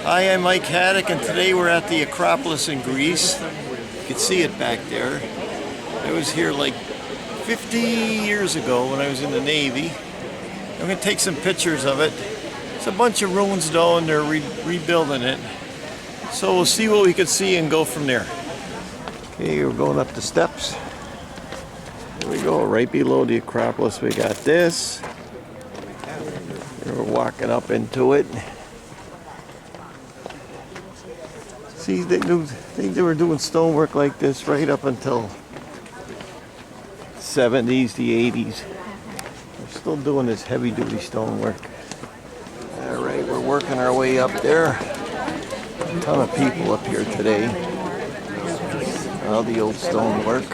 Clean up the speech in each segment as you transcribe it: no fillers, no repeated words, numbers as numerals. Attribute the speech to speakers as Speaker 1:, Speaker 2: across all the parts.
Speaker 1: Hi, I'm Mike Haduck, and today we're at the Acropolis in Greece. You can see it back there. I was here like 50 years ago when I was in the Navy. I'm going to take some pictures of it. It's a bunch of ruins though, and they're rebuilding it. So we'll see what we can see and go from there. Okay, we're going up the steps. There we go, right below the Acropolis we got this. We're walking up into it. See, they were doing stonework like this right up until 70s, the 80s. They're still doing this heavy-duty stonework. All right, we're working our way up there. A ton of people up here today. All the old stonework.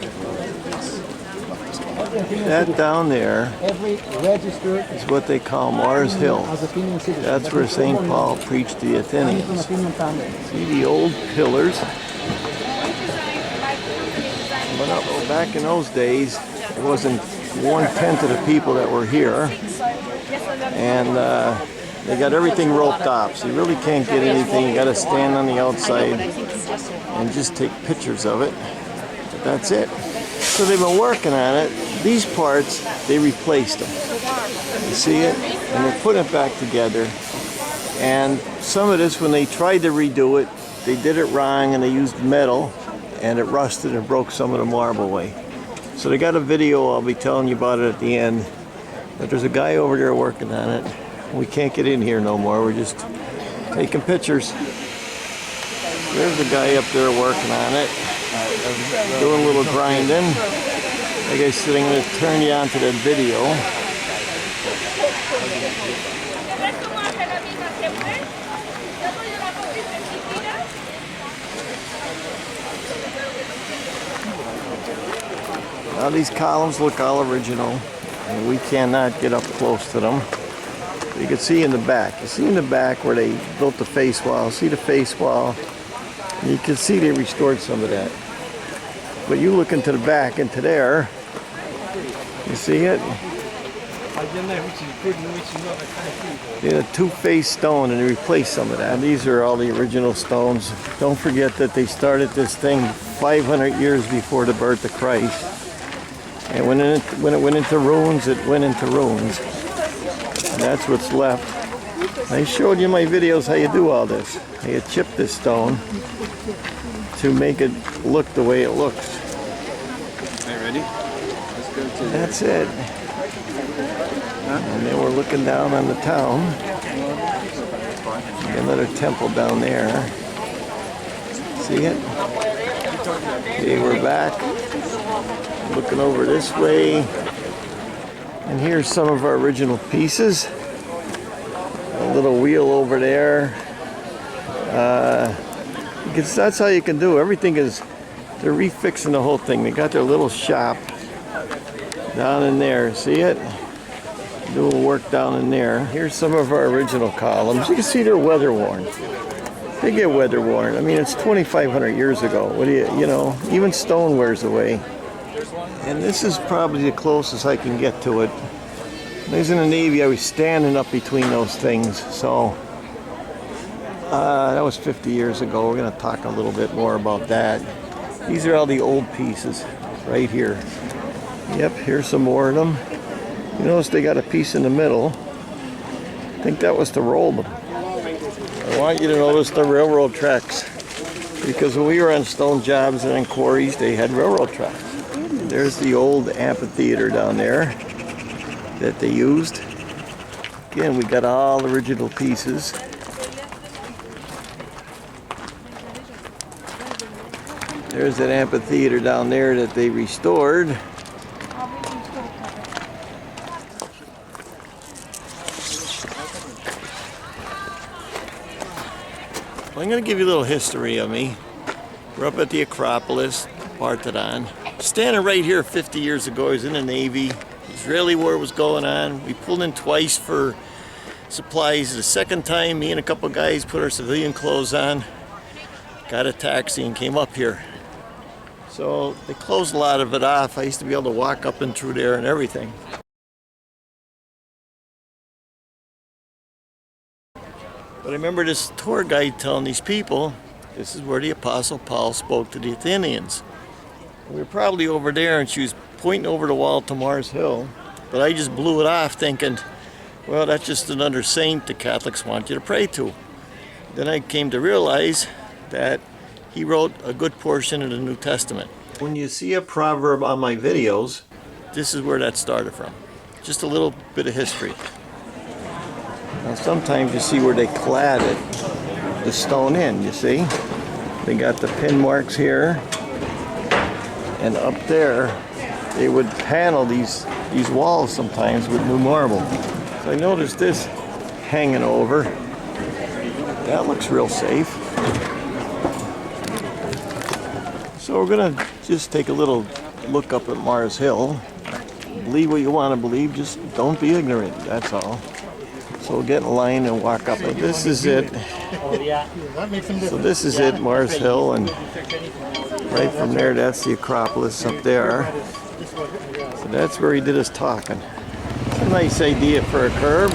Speaker 1: That down there is what they call Mars Hill. That's where St. Paul preached to the Athenians. See the old pillars? But back in those days, it wasn't 1/10 of the people that were here. And they got everything roped off, so you really can't get anything. You got to stand on the outside and just take pictures of it. But that's it. So they've been working on it. These parts, they replaced them. You see it? And they're putting it back together. And some of this, when they tried to redo it, they did it wrong and they used metal and it rusted and broke some of the marble away. So they got a video, I'll be telling you about it at the end. But there's a guy over there working on it. We can't get in here no more. We're just taking pictures. There's the guy up there working on it. Doing a little grinding. Like I said, I'm going to turn you on to that video. Now these columns look all original, and we cannot get up close to them. You can see in the back. You see in the back where they built the face wall. See the face wall? You can see they restored some of that. But you look into the back, into there, you see it? They had a two-faced stone and they replaced some of that. And these are all the original stones. Don't forget that they started this thing 500 years before the birth of Christ. And when it went into ruins, it went into ruins. And that's what's left. I showed you in my videos how you do all this. How you chip this stone to make it look the way it looks.
Speaker 2: Are you ready? Let's go to
Speaker 1: That's it. And then we're looking down on the town. Another temple down there. See it? Okay, we're back. Looking over this way. And here's some of our original pieces. A little wheel over there. Because that's how you can do everything. Is they're refixing the whole thing. They got their little shop down in there. See it? Doing work down in there. Here's some of our original columns. You can see they're weather worn. They get weather worn. I mean, it's 2,500 years ago. What do you know? Even stone wears away. And this is probably the closest I can get to it. When I was in the Navy, I was standing up between those things. So that was 50 years ago. We're going to talk a little bit more about that. These are all the old pieces right here. Yep, here's some more of them. You notice they got a piece in the middle. I think that was to roll them. I want you to notice the railroad tracks. Because when we were on stone jobs and in quarries, they had railroad tracks. There's the old amphitheater down there that they used. Again, we got all original pieces. There's that amphitheater down there that they restored. I'm going to give you a little history of me. We're up at the Acropolis, Parthenon. Standing right here 50 years ago, I was in the Navy. Israeli war was going on. We pulled in twice for supplies. The second time, me and a couple guys put our civilian clothes on, got a taxi and came up here. So they closed a lot of it off. I used to be able to walk up and through there and everything. But I remember this tour guide telling these people, this is where the Apostle Paul spoke to the Athenians. We were probably over there and she was pointing over the wall to Mars Hill, but I just blew it off thinking, well, that's just another saint the Catholics want you to pray to. Then I came to realize that he wrote a good portion of the New Testament. When you see a proverb on my videos, this is where that started from. Just a little bit of history. Now sometimes you see where they cladded the stone in, you see? They got the pin marks here, and up there they would panel these walls sometimes with new marble. So I noticed this hanging over. That looks real safe. So we're gonna just take a little look up at Mars Hill. Believe what you want to believe, just don't be ignorant, that's all. So we'll get in line and walk up. And this is it. So this is it, Mars Hill, and right from there, that's the Acropolis up there. So that's where he did his talking. It's a nice idea for a curb.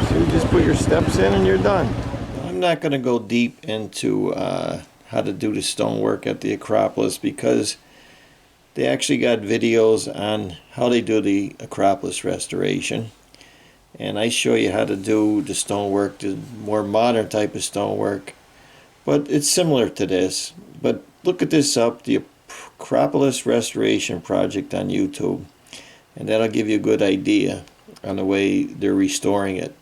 Speaker 1: So you just put your steps in and you're done. I'm not going to go deep into how to do the stonework at the Acropolis because they actually got videos on how they do the Acropolis restoration. And I show you how to do the stonework, the more modern type of stonework. But it's similar to this. But look at this up, the Acropolis Restoration Project on YouTube. And that'll give you a good idea on the way they're restoring it.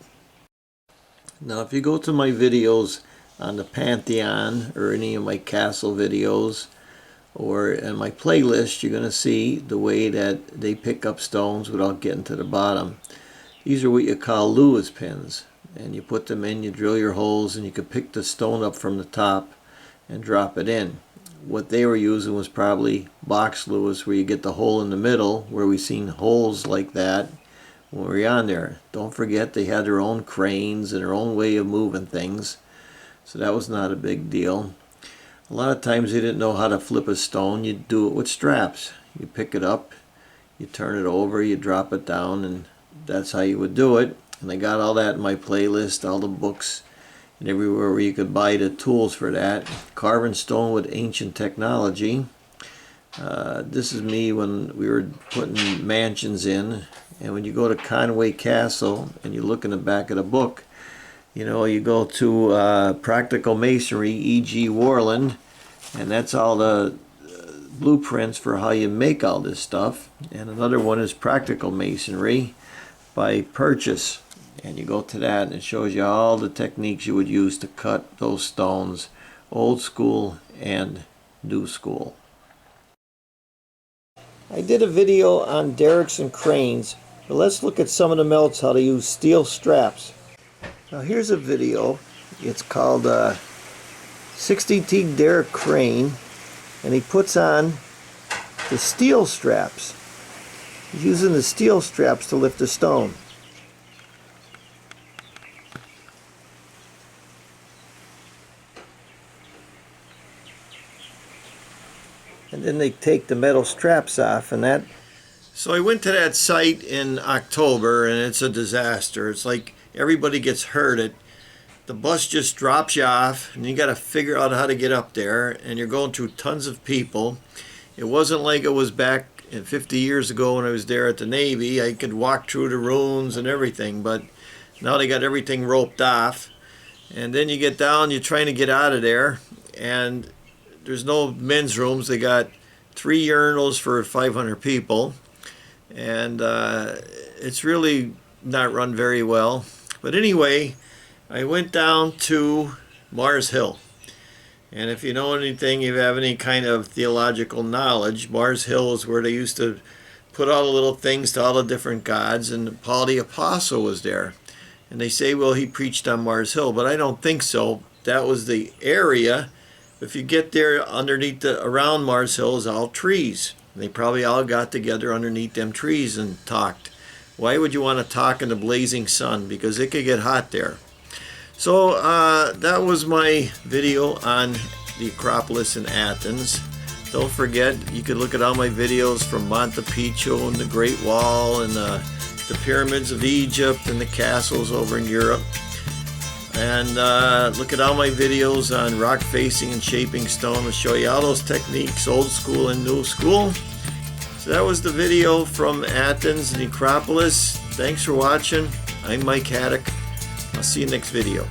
Speaker 1: Now if you go to my videos on the Pantheon or any of my castle videos, or in my playlist, you're going to see the way that they pick up stones without getting to the bottom. These are what you call Lewis pins, and you put them in, you drill your holes, and you can pick the stone up from the top and drop it in. What they were using was probably box Lewis, where you get the hole in the middle, where we've seen holes like that when we were on there. Don't forget they had their own cranes and their own way of moving things, so that was not a big deal. A lot of times they didn't know how to flip a stone. You do it with straps. You pick it up, you turn it over, you drop it down, and that's how you would do it. And I got all that in my playlist, all the books, and everywhere where you could buy the tools for that. Carving stone with ancient technology. This is me when we were putting mansions in. And when you go to Conway Castle and you look in the back of the book, you know, you go to Practical Masonry, E.G. Warland, and that's all the blueprints for how you make all this stuff. And another one is Practical Masonry by Purchase. And you go to that and it shows you all the techniques you would use to cut those stones, old school and new school. I did a video on derricks and cranes, but let's look at some of them else, how to use steel straps. Now here's a video. It's called 60 derrick crane, and he puts on the steel straps. He's using the steel straps to lift the stone. And then they take the metal straps off, and that. So I went to that site in October, and it's a disaster. It's like everybody gets hurt. The bus just drops you off, and you got to figure out how to get up there, and you're going through tons of people. It wasn't like it was back 50 years ago when I was there at the Navy. I could walk through the ruins and everything, but now they got everything roped off. And then you get down, you're trying to get out of there, and there's no men's rooms. They got 3 urinals for 500 people, and it's really not run very well. But anyway, I went down to Mars Hill, and if you know anything, you have any kind of theological knowledge, Mars Hill is where they used to put all the little things to all the different gods, and Paul the Apostle was there. And they say, well, he preached on Mars Hill, but I don't think so. That was the area. If you get there, underneath around Mars Hill is all trees. They probably all got together underneath them trees and talked. Why would you want to talk in the blazing sun? Because it could get hot there. So that was my video on the Acropolis in Athens. Don't forget, you can look at all my videos from Monte Picchu and the Great Wall and the pyramids of Egypt and the castles over in Europe. And look at all my videos on rock facing and shaping stone to show you all those techniques, old school and new school. So that was the video from Athens and Acropolis. Thanks for watching. I'm Mike Haduck. I'll see you next video.